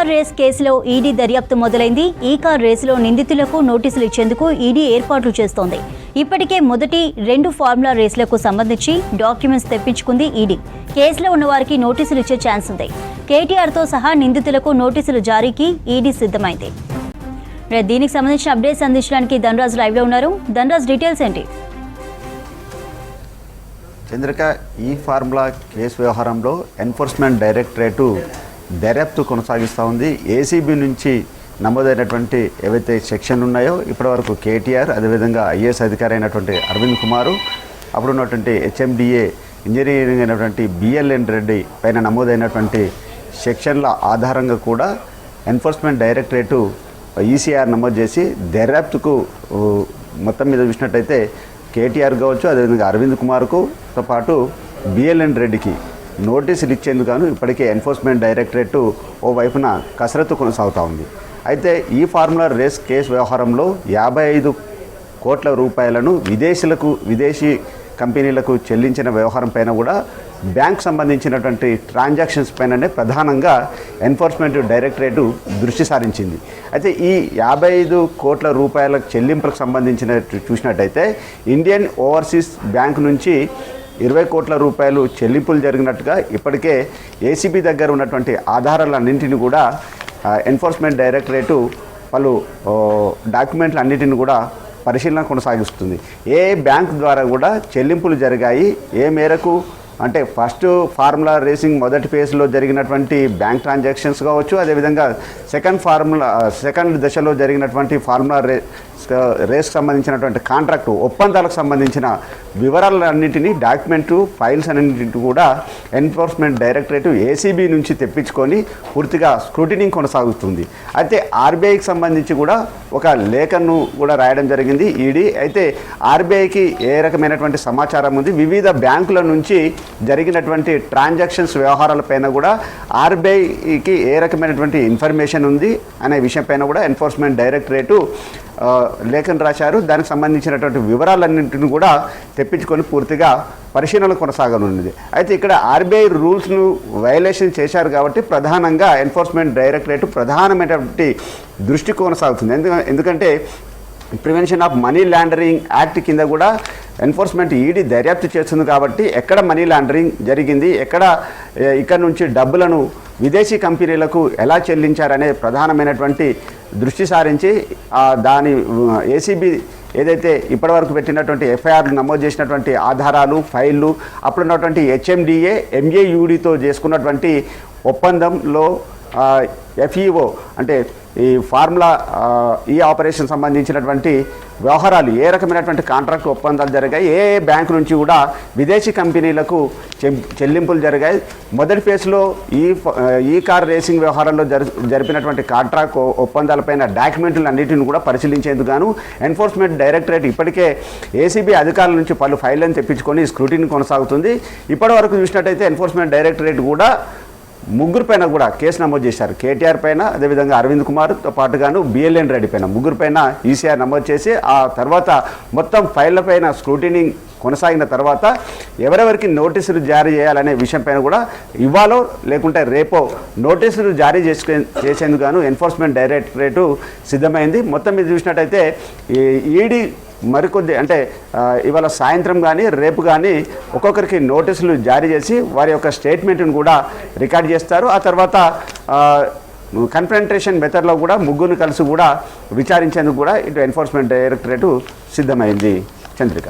Car race కేసులో ED దర్యాప్తు మొదలైంది. ఈ కార్ రేసులో నిందితులకు నోటీసులు ఇచ్చేందుకు ఈడీ ఏర్పాట్లు చేస్తోంది. ఇప్పటికే మొదటి 2 ఫార్ములా రేసులకు సంబంధించి డాక్యుమెంట్స్ తెప్పించుకుంది ఈడీ. కేసులో ఉన్న వారికి నోటీసులు ఇచ్చే ఛాన్స్ ఉంది. కేటీఆర్తో సహా నిందితులకు నోటీసులు జారీకి ఈడీ సిద్ధమైంది. దీనికి సంబంధించిన అప్డేట్స్ అందించడానికి ధనరాజ్ లైవ్ లో ఉన్నారు. ధనరాజ్, డీటెయిల్స్ ఏంటి? చంద్రిక, ఈ ఫార్ములా కేసు వ్యవహారంలో ఎన్ఫోర్స్మెంట్ డైరెక్టరేటు దర్యాప్తు కొనసాగిస్తూ ఉంది. ఏసీబీ నుంచి నమోదైనటువంటి ఏవైతే సెక్షన్లు ఉన్నాయో ఇప్పటివరకు కేటీఆర్, అదేవిధంగా ఐఏఎస్ అధికారి అయినటువంటి అరవింద్ కుమారు, అప్పుడున్నటువంటి హెచ్ఎండిఏ ఇంజనీరింగ్ అయినటువంటి బిఎల్ఎన్ రెడ్డి పైన నమోదైనటువంటి సెక్షన్ల ఆధారంగా కూడా ఎన్ఫోర్స్మెంట్ డైరెక్టరేటు ఈసీఆర్ నమోదు చేసి దర్యాప్తుకు మొత్తం మీద చూసినట్టయితే కేటీఆర్ కావచ్చు, అదేవిధంగా అరవింద్ కుమార్కు తో పాటు బిఎల్ఎన్ రెడ్డికి నోటీసులు ఇచ్చేందుకు గాను ఇప్పటికే ఎన్ఫోర్స్మెంట్ డైరెక్టరేట్ ఓ వైపున కసరత్తు కొనసాగుతూ ఉంది. అయితే ఈ ఫార్ములా రేస్ కేసు వ్యవహారంలో 55 కోట్ల రూపాయలను విదేశీ కంపెనీలకు చెల్లించిన వ్యవహారం పైన కూడా బ్యాంక్ సంబంధించినటువంటి ట్రాన్సాక్షన్స్ పైననే ప్రధానంగా ఎన్ఫోర్స్మెంట్ డైరెక్టరేటు దృష్టి సారించింది. అయితే ఈ 55 కోట్ల రూపాయల చెల్లింపులకు సంబంధించిన చూసినట్టయితే ఇండియన్ ఓవర్సీస్ బ్యాంక్ నుంచి 20 కోట్ల రూపాయలు చెల్లింపులు జరిగినట్టుగా ఇప్పటికే ఏసీబీ దగ్గర ఉన్నటువంటి ఆధారాలన్నింటినీ కూడా ఎన్ఫోర్స్మెంట్ డైరెక్టరేటు పలు డాక్యుమెంట్లు అన్నింటిని కూడా పరిశీలన కొనసాగిస్తుంది. ఏ బ్యాంక్ ద్వారా కూడా చెల్లింపులు జరిగాయి, ఏ మేరకు అంటే ఫస్ట్ ఫార్ములా రేసింగ్ మొదటి ఫేజ్లో జరిగినటువంటి బ్యాంక్ ట్రాన్సాక్షన్స్ కావచ్చు, అదేవిధంగా సెకండ్ దశలో జరిగినటువంటి ఫార్ములా రేస్కి సంబంధించినటువంటి కాంట్రాక్టు ఒప్పందాలకు సంబంధించిన వివరాలన్నింటినీ డాక్యుమెంటు ఫైల్స్ అన్నింటినీ కూడా ఎన్ఫోర్స్మెంట్ డైరెక్టరేట్ ఏసీబీ నుంచి తెప్పించుకొని పూర్తిగా స్క్రూటినింగ్ కొనసాగుతుంది. అయితే ఆర్బీఐకి సంబంధించి కూడా ఒక లేఖను కూడా రాయడం జరిగింది ఈడీ. అయితే ఆర్బీఐకి ఏ రకమైనటువంటి సమాచారం ఉంది, వివిధ బ్యాంకుల నుంచి జరిగినటువంటి ట్రాన్సాక్షన్స్ వ్యవహారాలపైన కూడా ఆర్బీఐకి ఏ రకమైనటువంటి ఇన్ఫర్మేషన్ ఉంది అనే విషయంపైన కూడా ఎన్ఫోర్స్మెంట్ డైరెక్టరేటు లేఖను రాశారు. దానికి సంబంధించినటువంటి వివరాలన్నింటిని కూడా తెప్పించుకొని పూర్తిగా పరిశీలన కొనసాగనున్నది. అయితే ఇక్కడ ఆర్బీఐ రూల్స్ను వయలేషన్ చేశారు కాబట్టి ప్రధానంగా ఎన్ఫోర్స్మెంట్ డైరెక్టరేట్ ప్రధానమైనటువంటి దృష్టి కొనసాగుతుంది. ఎందుకంటే prevention of money laundering act కింద కూడా ఎన్ఫోర్స్మెంట్ ఈడీ దర్యాప్తు చేస్తుంది కాబట్టి ఎక్కడ మనీ లాండరింగ్ జరిగింది, ఇక్కడ నుంచి డబ్బులను విదేశీ కంపెనీలకు ఎలా చెల్లించారనే ప్రధానమైనటువంటి దృష్టి సారించి దాని ఏసీబీ ఏదైతే ఇప్పటివరకు పెట్టినటువంటి ఎఫ్ఐఆర్లు నమోదు చేసినటువంటి ఆధారాలు, ఫైళ్ళు, అప్పుడున్నటువంటి హెచ్ఎండిఏ ఎంఏయూడితో చేసుకున్నటువంటి ఒప్పందంలో ఎఫ్ఈఓ అంటే ఈ ఫార్ములా ఈ ఆపరేషన్ సంబంధించినటువంటి వ్యవహారాలు, ఏ రకమైనటువంటి కాంట్రాక్ట్ ఒప్పందాలు జరిగాయి, ఏ బ్యాంకు నుంచి కూడా విదేశీ కంపెనీలకు చెల్లింపులు జరిగాయి, మొదటి ఫేజ్లో ఈ కార్ రేసింగ్ వ్యవహారంలో జరిపినటువంటి కాంట్రాక్ట్ ఒప్పందాలపైన డాక్యుమెంట్లు అన్నింటిని కూడా పరిశీలించేందుకు గాను ఎన్ఫోర్స్మెంట్ డైరెక్టరేట్ ఇప్పటికే ఏసీబీ అధికారుల నుంచి పలు ఫైళ్లను తెప్పించుకొని స్క్రూటినీ కొనసాగుతుంది. ఇప్పటి వరకు చూసినట్టయితే ఎన్ఫోర్స్మెంట్ డైరెక్టరేట్ కూడా 3 పైన కూడా కేసు నమోదు చేశారు. కేటీఆర్ పైన, అదేవిధంగా అరవింద్ కుమార్తో పాటుగాను బిఎల్ఎన్ రెడ్డి పైన 3 పైన ఈసీఆర్ నమోదు చేసి ఆ తర్వాత మొత్తం ఫైళ్లపైన స్క్రూటినీ కొనసాగిన తర్వాత ఎవరెవరికి నోటీసులు జారీ చేయాలనే విషయంపైన కూడా ఇవాళో లేకుంటే రేపో నోటీసులు జారీ చేసేందుకు గాను ఎన్ఫోర్స్మెంట్ డైరెక్టరేటు సిద్ధమైంది. మొత్తం మీద చూసినట్టయితే ఈడీ మరికొద్ది అంటే ఇవాళ సాయంత్రం కానీ రేపు కానీ ఒక్కొక్కరికి నోటీసులు జారీ చేసి వారి యొక్క స్టేట్మెంట్ను కూడా రికార్డ్ చేస్తారు. ఆ తర్వాత కన్ఫ్రంటేషన్ మెథడ్లో కూడా 3 కలిసి కూడా విచారించేందుకు కూడా ఇటు ఎన్ఫోర్స్మెంట్ డైరెక్టరేటు సిద్ధమైంది. చంద్రిక.